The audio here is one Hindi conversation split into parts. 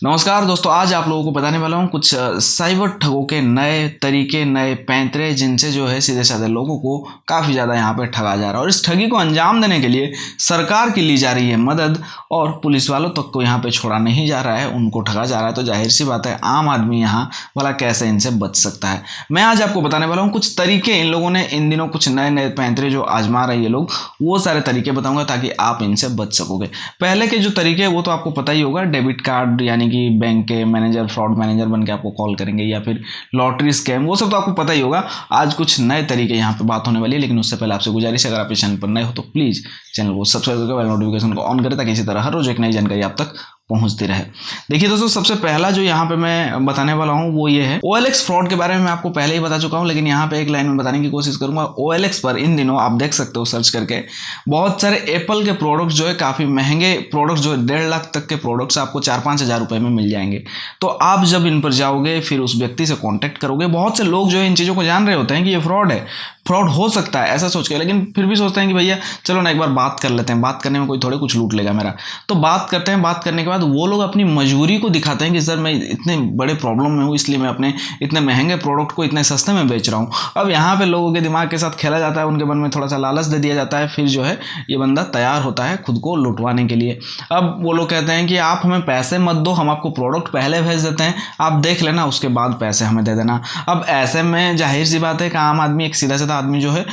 नमस्कार दोस्तों, आज आप लोगों को बताने वाला हूँ कुछ साइबर ठगों के नए तरीके, नए पैंतरे, जिनसे जो है सीधे साधे लोगों को काफ़ी ज़्यादा यहाँ पे ठगा जा रहा है। और इस ठगी को अंजाम देने के लिए सरकार की ली जा रही है मदद और पुलिस वालों तक को यहाँ पे छोड़ा नहीं जा रहा है, उनको ठगा जा रहा है। तो जाहिर सी बात है, आम आदमी यहाँ भला कैसे इनसे बच सकता है। मैं आज आपको बताने वाला हूँ कुछ तरीके, इन लोगों ने इन दिनों कुछ नए नए पैंतरे जो आजमा रहे हैं लोग, वो सारे तरीके बताऊँगा ताकि आप इनसे बच सकोगे। पहले के जो तरीके हैं वो तो आपको पता ही होगा, डेबिट कार्ड यानी कि बैंक के मैनेजर, फ्रॉड मैनेजर बन के आपको कॉल करेंगे, या फिर लॉटरी स्कैम, वो सब तो आपको पता ही होगा। आज कुछ नए तरीके यहाँ पे बात होने वाली है, लेकिन उससे पहले आपसे गुजारिश है, अगर आप इस चैनल पर नए हो तो प्लीज़ चैनल को सब्सक्राइब करके बेल नोटिफिकेशन को ऑन करें ताकि इसी तरह हर रोज एक नई जानकारी आप तक पहुंचती रहे। देखिए दोस्तों, सबसे पहला जो यहाँ पे मैं बताने वाला हूँ वो ये है, OLX फ्रॉड के बारे में मैं आपको पहले ही बता चुका हूँ, लेकिन यहाँ पे एक लाइन में बताने की कोशिश करूंगा। OLX पर इन दिनों आप देख सकते हो सर्च करके, बहुत सारे एप्पल के प्रोडक्ट्स जो है, काफ़ी महंगे प्रोडक्ट्स जो है, 1.5 लाख तक के प्रोडक्ट्स आपको 4-5 हज़ार रुपये में मिल जाएंगे। तो आप जब इन पर जाओगे, फिर उस व्यक्ति से कॉन्टैक्ट करोगे, बहुत से लोग जो है इन चीज़ों को जान रहे होते हैं कि ये फ्रॉड है, फ्रॉड हो सकता है ऐसा सोच के, लेकिन फिर भी सोचते हैं कि भैया चलो ना एक बार बात कर लेते हैं, बात करने में कोई थोड़े कुछ लूट लेगा मेरा। तो बात करते हैं, बात करने के बाद वो लोग अपनी मजबूरी को दिखाते हैं कि सर मैं इतने बड़े प्रॉब्लम में हूँ, इसलिए मैं अपने इतने महंगे प्रोडक्ट को इतने सस्ते में बेच रहा हूँ। अब यहाँ पे लोगों के दिमाग के साथ खेला जाता है, उनके मन में थोड़ा सा लालच दे दिया जाता है, फिर जो है ये बंदा तैयार होता है खुद को लुटवाने के लिए। अब वो लोग कहते हैं कि आप हमें पैसे मत दो, हम आपको प्रोडक्ट पहले भेज देते हैं, आप देख लेना, उसके बाद पैसे हमें दे देना। अब ऐसे में जाहिर सी बात है कि आम आदमी, एक सीधा साधा आदमी जो है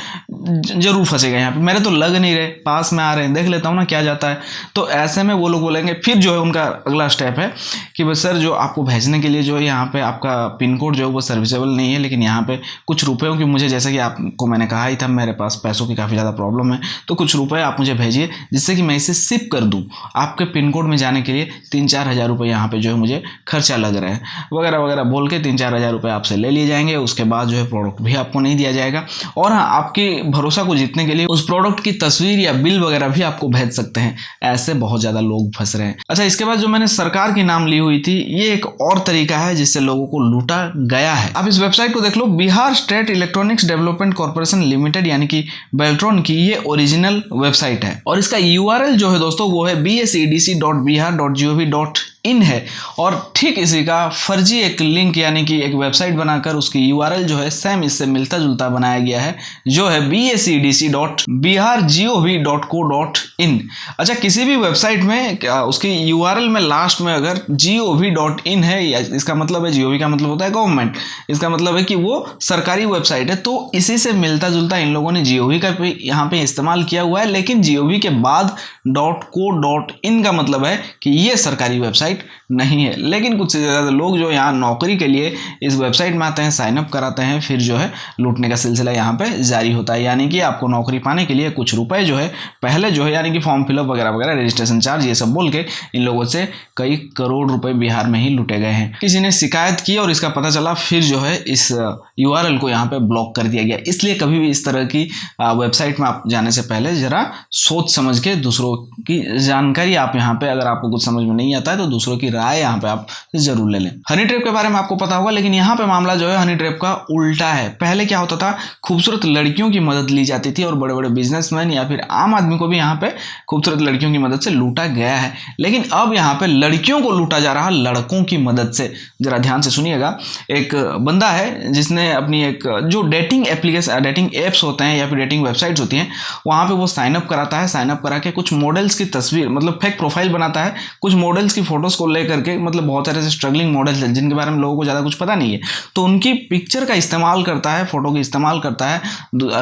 जरूर फंसेगा यहाँ पे। मेरे तो लग नहीं रहे, पास में आ रहे हैं, देख लेता हूँ ना क्या जाता है। तो ऐसे में वो लोग बोलेंगे, फिर जो है उनका अगला स्टेप है कि बस सर जो आपको भेजने के लिए जो है यहाँ पे आपका पिन कोड जो है वो सर्विसेबल नहीं है, लेकिन यहाँ पे कुछ रुपयों की, मुझे जैसे कि आपको मैंने कहा ही था, मेरे पास पैसों की काफ़ी ज़्यादा प्रॉब्लम है, तो कुछ रुपए आप मुझे भेजिए जिससे कि मैं इसे शिप कर दूँ। आपके पिन कोड में जाने के लिए 3-4 हज़ार रुपये यहाँ पे जो है मुझे खर्चा लग रहा है, वगैरह वगैरह बोल के 3-4 हज़ार रुपये आपसे ले लिए जाएंगे। उसके बाद जो है प्रोडक्ट भी आपको नहीं दिया जाएगा, और हाँ, आपके भरोसा को जीतने के लिए उस प्रोडक्ट की तस्वीर या बिल वगैरह भी आपको भेज सकते हैं। ऐसे बहुत ज़्यादा लोग फंस रहे हैं। अच्छा, इसके बाद जो मैंने सरकार की नाम ली हुई थी, ये एक और तरीका है जिससे लोगों को लूटा गया है। आप इस वेबसाइट को देख लो, Bihar state electronics development corporation limited यानी कि बेल्ट्रॉन की ये ओरिजिनल वेबसाइट है, और इसका URL जो है दोस्तों वो है bacdc.bihar.gov.in है। और ठीक इसी का फर्जी एक लिंक यानी कि एक वेबसाइट बनाकर उसकी URL जो है सेम इससे मिलता जुलता बनाया गया है, जो है bacdc.bihargov.co.in। अच्छा, किसी भी वेबसाइट में उसकी URL में लास्ट में अगर gov.in है, इसका मतलब है, gov का मतलब होता है गवर्नमेंट, इसका मतलब है कि वो सरकारी वेबसाइट है। तो इसी से मिलता जुलता इन लोगों ने gov का यहाँ पे इस्तेमाल किया हुआ है, लेकिन gov के बाद .co.in का मतलब है कि ये सरकारी वेबसाइट नहीं है। लेकिन कुछ से ज़्यादा लोग जो यहाँ नौकरी के लिए इस वेबसाइट में आते हैं, साइन अप कराते हैं, फिर जो है लूटने का सिलसिला यहाँ पे जारी होता है। यानी कि आपको नौकरी पाने के लिए कुछ रुपए जो है पहले जो है, यानी कि फॉर्म फिलअप वगैरह वगैरह, रजिस्ट्रेशन चार्ज, ये सब बोल के इन लोगों से कई करोड़ रुपए बिहार में ही लूटे गए हैं। किसी ने शिकायत की और इसका पता चला, फिर जो है इस URL को यहाँ पे ब्लॉक कर दिया गया। इसलिए कभी भी इस तरह की वेबसाइट में आप जाने से पहले जरा सोच समझ के दूसरों की जानकारी, आप यहाँ पे अगर आपको कुछ समझ में नहीं आता है तो दूसरों की राय यहाँ पे आप जरूर ले लें। हनी ट्रैप के बारे में आपको पता होगा, लेकिन यहाँ पे मामला जो है हनी ट्रैप का उल्टा है। पहले क्या होता था, खूबसूरत लड़कियों की मदद ली जाती थी, और बड़े बड़े बिजनेसमैन या फिर आम आदमी को भी यहाँ पे खूबसूरत लड़कियों की मदद से लूटा गया है। लेकिन अब यहाँ पे लड़कियों को लूटा जा रहा है लड़कों की मदद से। जरा ध्यान से सुनिएगा। एक बंदा है जिसने अपनी एक जो डेटिंग एप्लीकेशन, डेटिंग एप्स होते हैं या फिर डेटिंग वेबसाइट्स होती हैं, वहाँ पे वो साइन अप कराता है। साइन अप करा के कुछ मॉडल्स की तस्वीर, मतलब फेक प्रोफाइल बनाता है, कुछ मॉडल्स की फोटोज को लेकर के, मतलब बहुत सारे स्ट्रगलिंग मॉडल्स हैं जिनके बारे में लोगों को ज़्यादा कुछ पता नहीं है, तो उनकी पिक्चर का इस्तेमाल करता है, फोटो का इस्तेमाल करता है,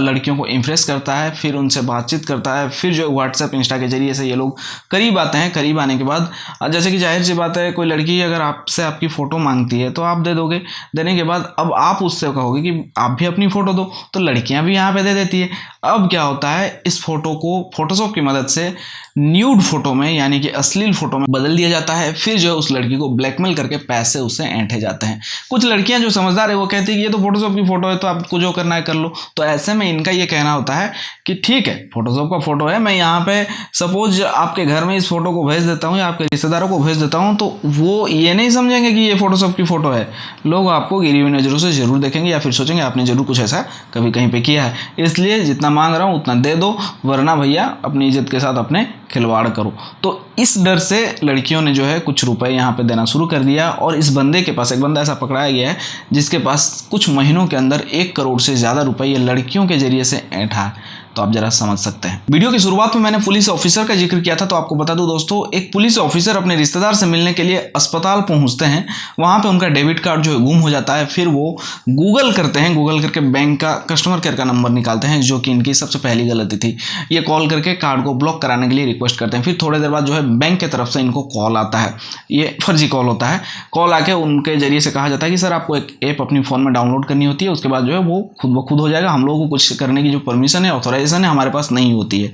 लड़कियों को इम्प्रेस करता है, फिर उनसे बातचीत करता है, फिर जो व्हाट्सएप, इंस्टा के जरिए से ये लोग करीब आते हैं। करीब आने के बाद, जैसे कि जाहिर सी बात है, कोई लड़की अगर आपसे आपकी फ़ोटो मांगती है तो आप दे दोगे। देने के बाद अब आप उससे कहोगे कि आप भी अपनी फ़ोटो दो, तो लड़कियां भी यहाँ पे दे देती है। अब क्या होता है, इस फोटो को फोटोशॉप की मदद से न्यूड फोटो में यानी कि अश्लील फोटो में बदल दिया जाता है। फिर जो उस लड़की को ब्लैकमेल करके पैसे उससे ऐंठे जाते हैं। कुछ लड़कियां जो समझदार है वो कहती है कि ये तो फोटोशॉप की फोटो है, तो आपको जो करना है कर लो। तो ऐसे में इनका ये कहना होता है कि ठीक है, फोटोशॉप का फोटो है, मैं यहाँ पे सपोज आपके घर में इस फोटो को भेज देता हूँ या आपके रिश्तेदारों को भेज देता हूँ, तो वो ये नहीं समझेंगे कि ये फोटोशॉप की फोटो है। लोग आपको गिरी हुई नजरों से जरूर देखेंगे, या फिर सोचेंगे आपने जरूर कुछ ऐसा कभी कहीं पे किया है। इसलिए जितना मांग रहा हूँ उतना दे दो, वरना भैया अपनी इज्जत के साथ अपने खिलवाड़ करो। तो इस डर से लड़कियों ने जो है कुछ रुपए यहाँ पे देना शुरू कर दिया और इस बंदे के पास, एक बंदा ऐसा पकड़ाया गया है जिसके पास कुछ महीनों के अंदर 1 करोड़ से ज़्यादा रुपए ये लड़कियों के जरिए से ऐंठा है। तो आप जरा समझ सकते हैं। वीडियो की शुरुआत में मैंने पुलिस ऑफिसर का जिक्र किया था, तो आपको बता दूं दोस्तों, एक पुलिस ऑफिसर अपने रिश्तेदार से मिलने के लिए अस्पताल पहुंचते हैं। वहां पे उनका डेबिट कार्ड जो है गुम हो जाता है। फिर वो गूगल करते हैं, गूगल करके बैंक का कस्टमर केयर का नंबर निकालते हैं, जो कि इनकी सबसे पहली गलती थी। ये कॉल करके कार्ड को ब्लॉक कराने के लिए रिक्वेस्ट करते हैं। फिर थोड़ी देर बाद जो है बैंक की तरफ से इनको कॉल आता है। ये फर्जी कॉल होता है। कॉल आके उनके जरिए से कहा जाता है कि सर आपको एक ऐप अपनी फ़ोन में डाउनलोड करनी होती है, उसके बाद जो है वो खुद ब खुद हो जाएगा। हम लोगों को कुछ करने की जो परमिशन है, ऑथोराइजेशन है, हमारे पास नहीं होती है।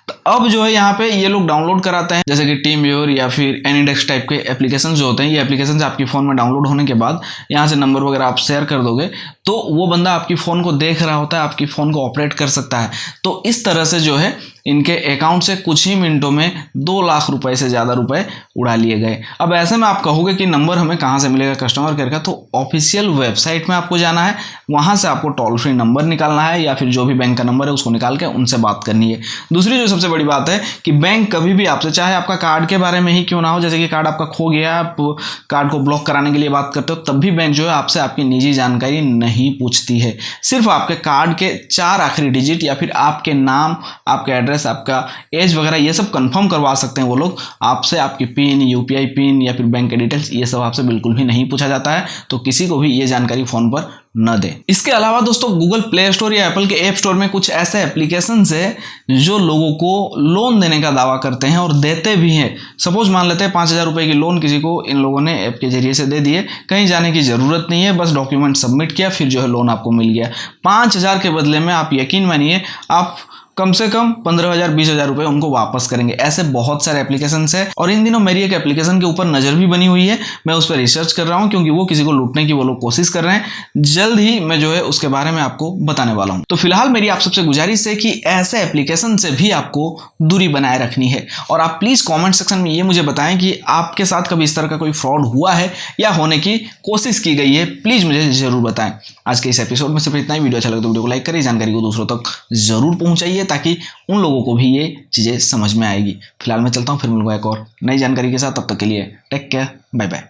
तो अब जो है यहाँ पे ये लोग डाउनलोड कराते हैं, जैसे कि टीम व्यूअर या फिर एनीडेस्क टाइप के एप्लीकेशन जो होते हैं। ये एप्लीकेशन आपकी फ़ोन में डाउनलोड होने के बाद यहाँ से नंबर वगैरह आप शेयर कर दोगे तो वो बंदा आपकी फ़ोन को देख रहा होता है, आपकी फ़ोन को ऑपरेट कर सकता है। तो इस तरह से जो है इनके अकाउंट से कुछ ही मिनटों में 2 लाख रुपए से ज़्यादा रुपए उड़ा लिए गए। अब ऐसे में आप कहोगे कि नंबर हमें कहाँ से मिलेगा कस्टमर केयर का, तो ऑफिशियल वेबसाइट में आपको जाना है, वहाँ से आपको टोल फ्री नंबर निकालना है या फिर जो भी बैंक का नंबर है उसको निकाल के उनसे बात करनी है। दूसरी जो सबसे बड़ी बात है कि बैंक कभी भी आपसे, चाहे आपका कार्ड के बारे में ही क्यों ना हो, जैसे कि कार्ड आपका खो गया, आप कार्ड को ब्लॉक कराने के लिए बात करते हो, तब भी बैंक जो है आपसे आपकी निजी जानकारी नहीं पूछती है। सिर्फ आपके कार्ड के 4 आखिरी डिजिट या फिर आपके नाम, आपका एड्रेस, आपका एज वगैरह ये सब कंफर्म करवा सकते हैं वो लोग आपसे। आपकी पिन, यूपीआई पिन या फिर बैंक के डिटेल्स ये सब आपसे बिल्कुल भी नहीं पूछा जाता है। तो किसी को भी ये जानकारी फ़ोन पर न दे। इसके अलावा दोस्तों, गूगल प्ले स्टोर या एप्पल के ऐप स्टोर में कुछ ऐसे एप्लीकेशंस है जो लोगों को लोन देने का दावा करते हैं और देते भी हैं। सपोज मान लेते हैं 5,000 रुपए की लोन किसी को इन लोगों ने ऐप के जरिए से दे दिए, कहीं जाने की ज़रूरत नहीं है, बस डॉक्यूमेंट सबमिट किया, फिर जो है लोन आपको मिल गया। 5,000 के बदले में आप यकीन मानिए आप कम से कम 15,000 20,000 रुपए उनको वापस करेंगे। ऐसे बहुत सारे एप्लीकेशंस है और इन दिनों मेरी एक एप्लीकेशन के ऊपर नज़र भी बनी हुई है। मैं उस पर रिसर्च कर रहा हूँ क्योंकि वो किसी को लूटने की वो लोग कोशिश कर रहे हैं। जल्द ही मैं जो है उसके बारे में आपको बताने वाला हूँ। तो फिलहाल मेरी आप सबसे गुजारिश है कि ऐसे एप्लीकेशन से भी आपको दूरी बनाए रखनी है। और आप प्लीज़ कॉमेंट सेक्शन में ये मुझे बताएं कि आपके साथ कभी इस तरह का कोई फ्रॉड हुआ है या होने की कोशिश की गई है। प्लीज़ मुझे ज़रूर बताएं। आज के इस एपिसोड में सिर्फ इतना ही। वीडियो अच्छा लगे तो वीडियो को लाइक करिए, जानकारी को दूसरों तक जरूर पहुंचाइए ताकि उन लोगों को भी ये चीज़ें समझ में आएगी। फिलहाल मैं चलता हूँ, फिर मिलूंगा एक और नई जानकारी के साथ। तब तक के लिए टेक केयर, बाय बाय।